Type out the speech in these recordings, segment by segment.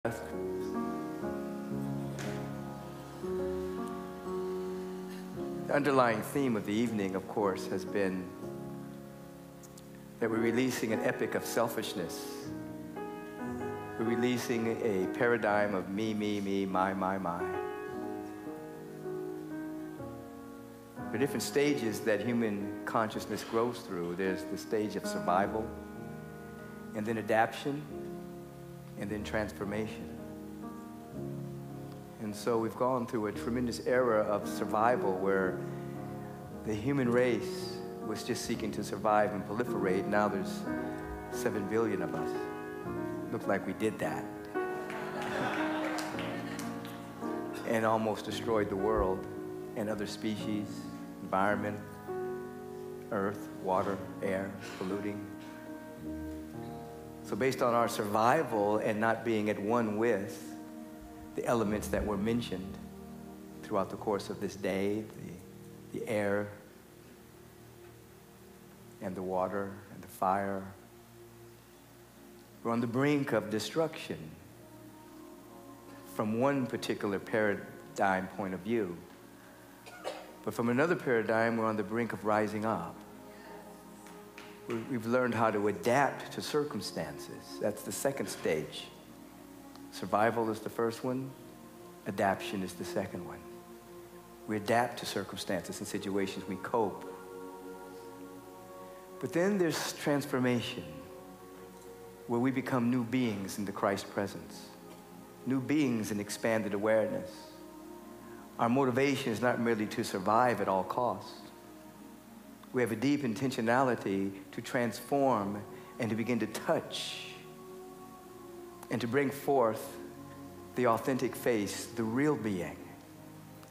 The underlying theme of the evening, of course, has been that we're releasing an epic of selfishness. We're releasing a paradigm of me, my. The different stages that human consciousness grows through. There's the stage of survival, and then adaptation, and then transformation. And so we've gone through a tremendous era of survival where the human race was just seeking to survive and proliferate. Now there's 7 billion of us. Looks like we did that. And almost destroyed the world and other species, environment, earth, water, air, polluting. So based on our survival and not being at one with the elements that were mentioned throughout the course of this day, the air and the water and the fire, we're on the brink of destruction from one particular paradigm point of view. But from another paradigm, we're on the brink of rising up. We've learned how to adapt to circumstances. That's the second stage. Survival is the first one. Adaptation is the second one. We adapt to circumstances and situations. We cope. But then there's transformation, where we become new beings in the Christ presence. New beings in expanded awareness. Our motivation is not merely to survive at all costs. We have a deep intentionality to transform and to begin to touch and to bring forth the authentic face, the real being.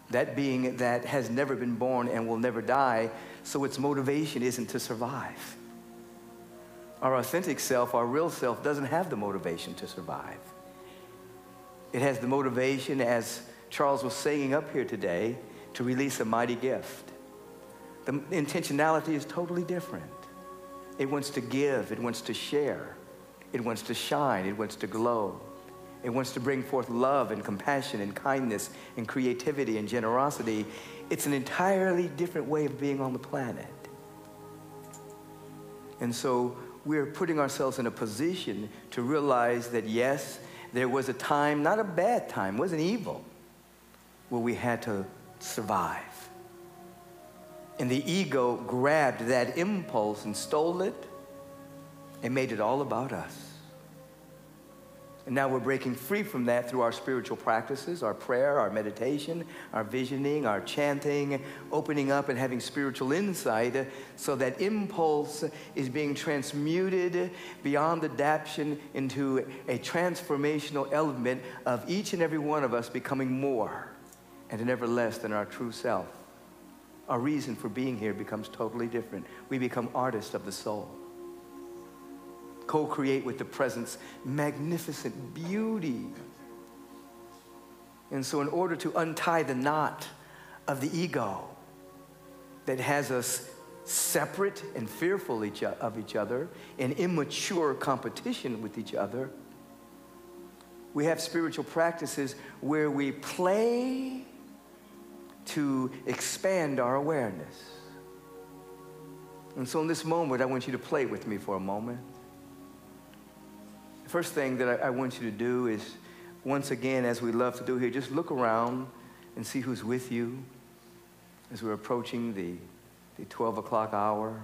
That being that has never been born and will never die, so its motivation isn't to survive. Our authentic self, our real self, doesn't have the motivation to survive. It has the motivation, as Charles was saying up here today, to release a mighty gift. The intentionality is totally different. It wants to give, it wants to share, it wants to shine, it wants to glow. It wants to bring forth love and compassion and kindness and creativity and generosity. It's an entirely different way of being on the planet. And so we're putting ourselves in a position to realize that yes, there was a time, not a bad time, it wasn't evil, where we had to survive. And the ego grabbed that impulse and stole it and made it all about us. And now we're breaking free from that through our spiritual practices, our prayer, our meditation, our visioning, our chanting, opening up and having spiritual insight, so that impulse is being transmuted beyond adaptation into a transformational element of each and every one of us becoming more and never less than our true self. Our reason for being here becomes totally different. We become artists of the soul. Co-create with the presence, magnificent beauty. And so in order to untie the knot of the ego that has us separate and fearful of each other, in immature competition with each other, we have spiritual practices where we play to expand our awareness. And so in this moment, I want you to play with me for a moment. The first thing that I want you to do is, once again, as we love to do here, just look around and see who's with you as we're approaching the 12 o'clock hour.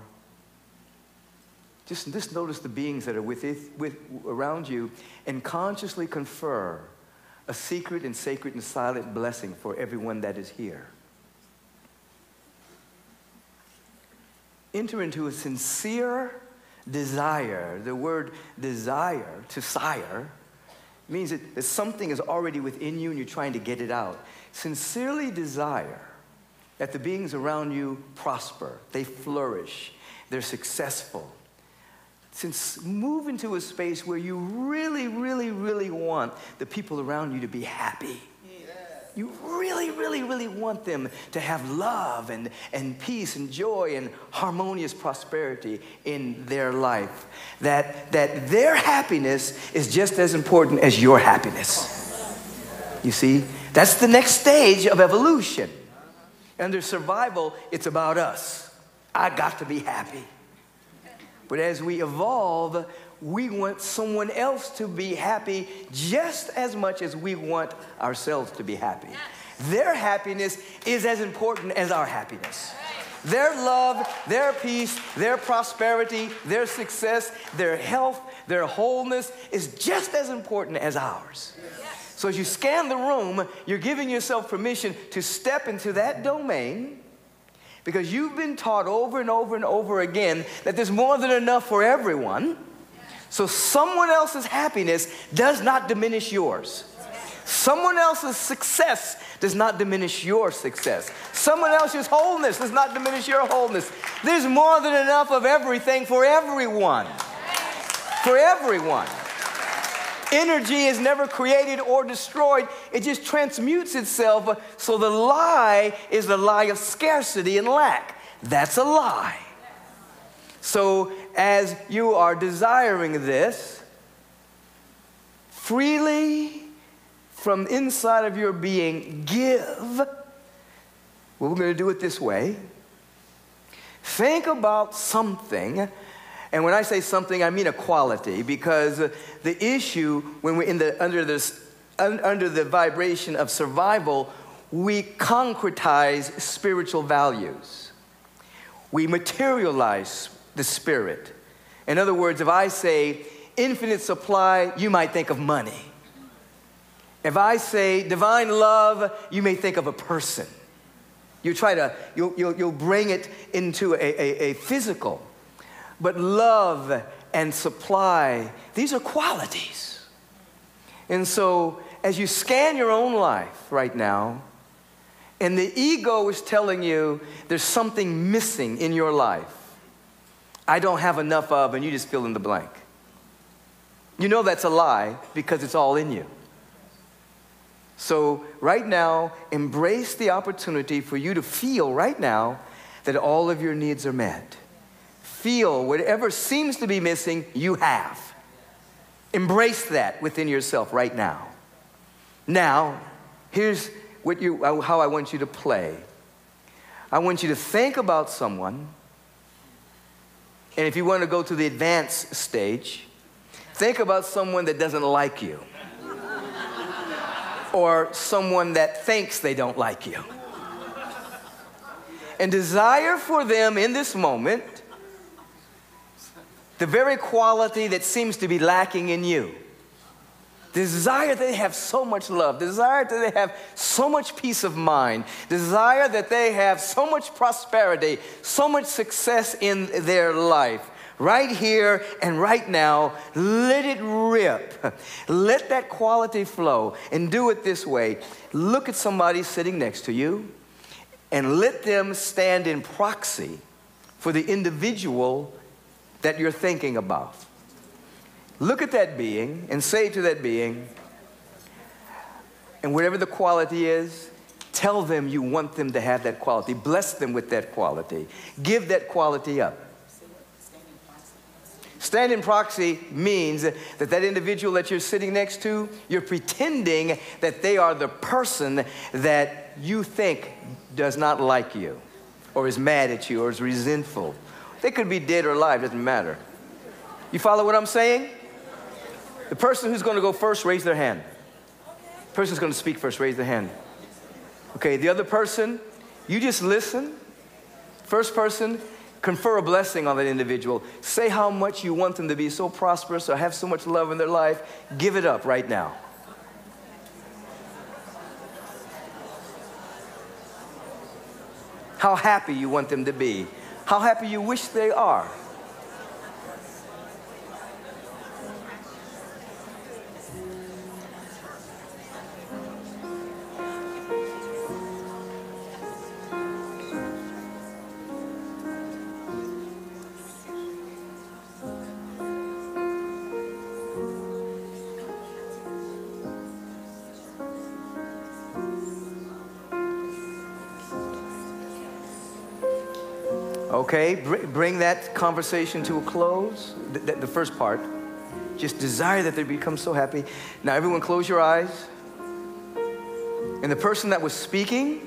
Just notice the beings that are around you, and consciously confer a secret and sacred and silent blessing for everyone that is here. Enter into a sincere desire. The word desire, to sire, means that something is already within you and you're trying to get it out. Sincerely desire that the beings around you prosper, they flourish, they're successful. Move into a space where you really, really, really want the people around you to be happy. You really, really, really want them to have love and peace and joy and harmonious prosperity in their life. That their happiness is just as important as your happiness. You see, that's the next stage of evolution. Under survival, it's about us. I got to be happy. But as we evolve, we want someone else to be happy just as much as we want ourselves to be happy. Their happiness is as important as our happiness. Their love, their peace, their prosperity, their success, their health, their wholeness is just as important as ours. So as you scan the room, you're giving yourself permission to step into that domain, because you've been taught over and over and over again that there's more than enough for everyone. So someone else's happiness does not diminish yours. Someone else's success does not diminish your success. Someone else's wholeness does not diminish your wholeness. There's more than enough of everything for everyone. For everyone. Energy is never created or destroyed. It just transmutes itself. So the lie is the lie of scarcity and lack. That's a lie. So as you are desiring this, freely from inside of your being, give. Well, we're going to do it this way. Think about something. And when I say something, I mean a quality, because the issue when we're under the vibration of survival, we concretize spiritual values. We materialize the spirit. In other words, if I say infinite supply, you might think of money. If I say divine love, you may think of a person. You'll bring it into a physical. But love and supply, these are qualities. And so as you scan your own life right now, and the ego is telling you there's something missing in your life, I don't have enough of, and you just fill in the blank. You know that's a lie because it's all in you. So right now, embrace the opportunity for you to feel right now that all of your needs are met. Feel whatever seems to be missing, you have. Embrace that within yourself right now. Now, here's how I want you to play. I want you to think about someone, and if you want to go to the advanced stage, think about someone that doesn't like you, or someone that thinks they don't like you. And desire for them in this moment the very quality that seems to be lacking in you. Desire that they have so much love. Desire that they have so much peace of mind. Desire that they have so much prosperity, so much success in their life. Right here and right now, let it rip. Let that quality flow, and do it this way. Look at somebody sitting next to you and let them stand in proxy for the individual that you're thinking about. Look at that being and say to that being, and whatever the quality is, tell them you want them to have that quality. Bless them with that quality. Give that quality up. Stand in proxy means that individual that you're sitting next to, you're pretending that they are the person that you think does not like you, or is mad at you, or is resentful. They could be dead or alive, doesn't matter. You follow what I'm saying? The person who's going to go first, raise their hand. The person who's going to speak first, raise their hand. Okay, the other person, you just listen. First person, confer a blessing on that individual. Say how much you want them to be so prosperous or have so much love in their life. Give it up right now. How happy you want them to be. How happy you wish they are. Okay, bring that conversation to a close. The first part. Just desire that they become so happy. Now everyone close your eyes. And the person that was speaking,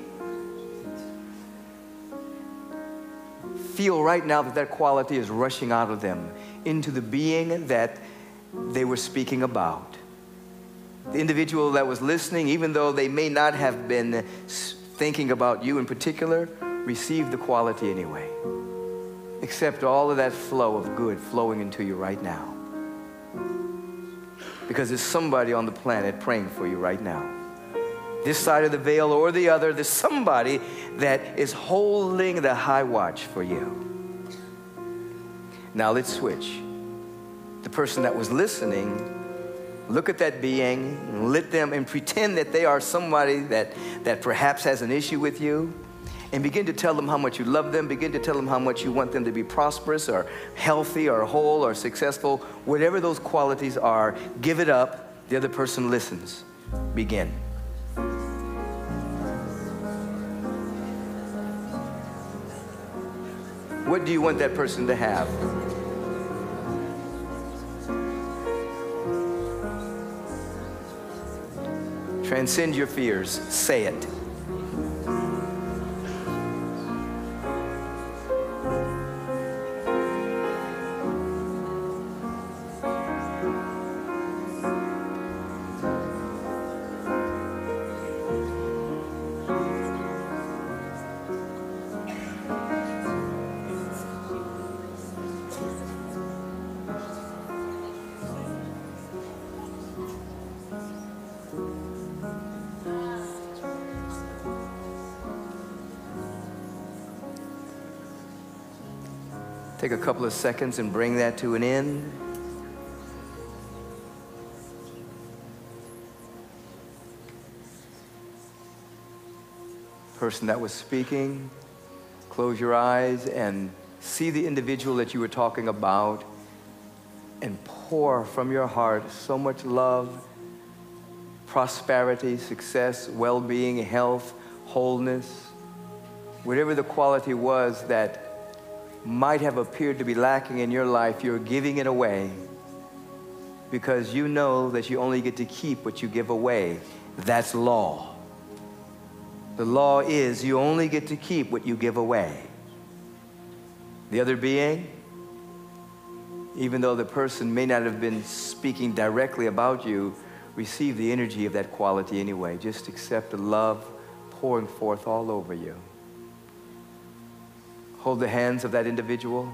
feel right now that that quality is rushing out of them into the being that they were speaking about. The individual that was listening, even though they may not have been thinking about you in particular, received the quality anyway. Accept all of that flow of good flowing into you right now. Because there's somebody on the planet praying for you right now. This side of the veil or the other, there's somebody that is holding the high watch for you. Now let's switch. The person that was listening, look at that being, and let them, and pretend that they are somebody that perhaps has an issue with you, and begin to tell them how much you love them. Begin to tell them how much you want them to be prosperous or healthy or whole or successful. Whatever those qualities are, give it up. The other person listens. Begin. What do you want that person to have? Transcend your fears. Say it. Take a couple of seconds and bring that to an end. Person that was speaking, close your eyes and see the individual that you were talking about and pour from your heart so much love, prosperity, success, well-being, health, wholeness, whatever the quality was that might have appeared to be lacking in your life, you're giving it away because you know that you only get to keep what you give away. That's law. The law is you only get to keep what you give away. The other being, even though the person may not have been speaking directly about you, receive the energy of that quality anyway. Just accept the love pouring forth all over you. Hold the hands of that individual.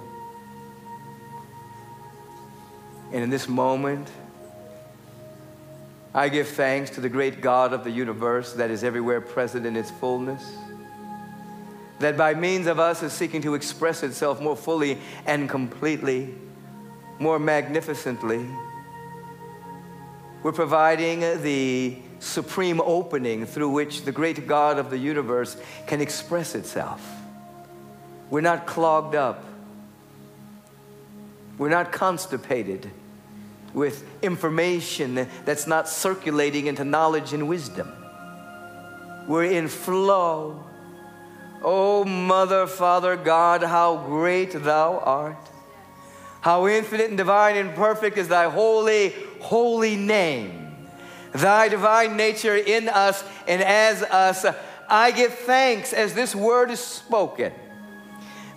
And in this moment, I give thanks to the great God of the universe that is everywhere present in its fullness, that by means of us is seeking to express itself more fully and completely, more magnificently. We're providing the supreme opening through which the great God of the universe can express itself. We're not clogged up. We're not constipated with information that's not circulating into knowledge and wisdom. We're in flow. Oh, Mother, Father, God, how great thou art. How infinite and divine and perfect is thy holy, holy name. Thy divine nature in us and as us. I give thanks as this word is spoken,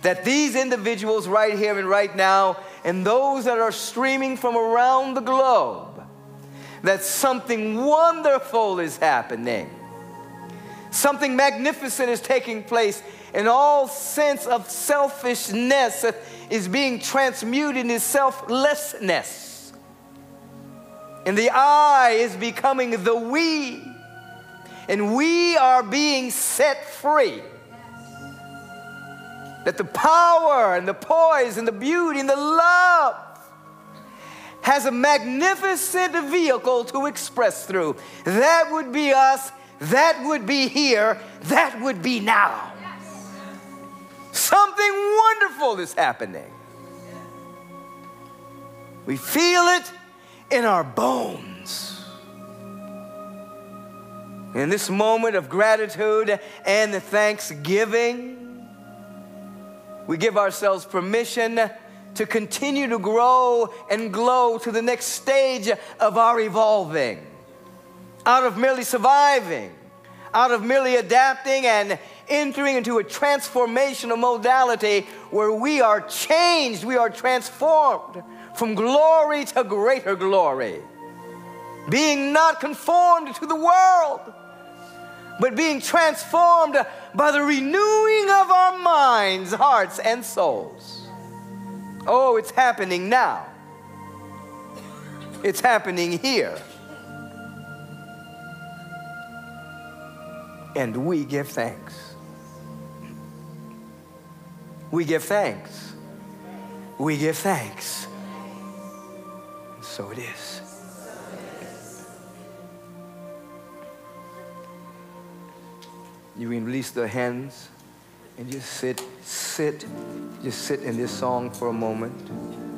that these individuals right here and right now, and those that are streaming from around the globe, that something wonderful is happening. Something magnificent is taking place, and all sense of selfishness is being transmuted into selflessness. And the I is becoming the we, and we are being set free. That the power and the poise and the beauty and the love has a magnificent vehicle to express through. That would be us. That would be here. That would be now. Something wonderful is happening. We feel it in our bones. In this moment of gratitude and thanksgiving, We give ourselves permission to continue to grow and glow to the next stage of our evolving. Out of merely surviving, out of merely adapting and entering into a transformational modality where we are changed, we are transformed from glory to greater glory. Being not conformed to the world, but being transformed by the renewing of our minds, hearts, and souls. Oh, it's happening now. It's happening here. And we give thanks. We give thanks. We give thanks. And so it is. You release the hands and just sit in this song for a moment.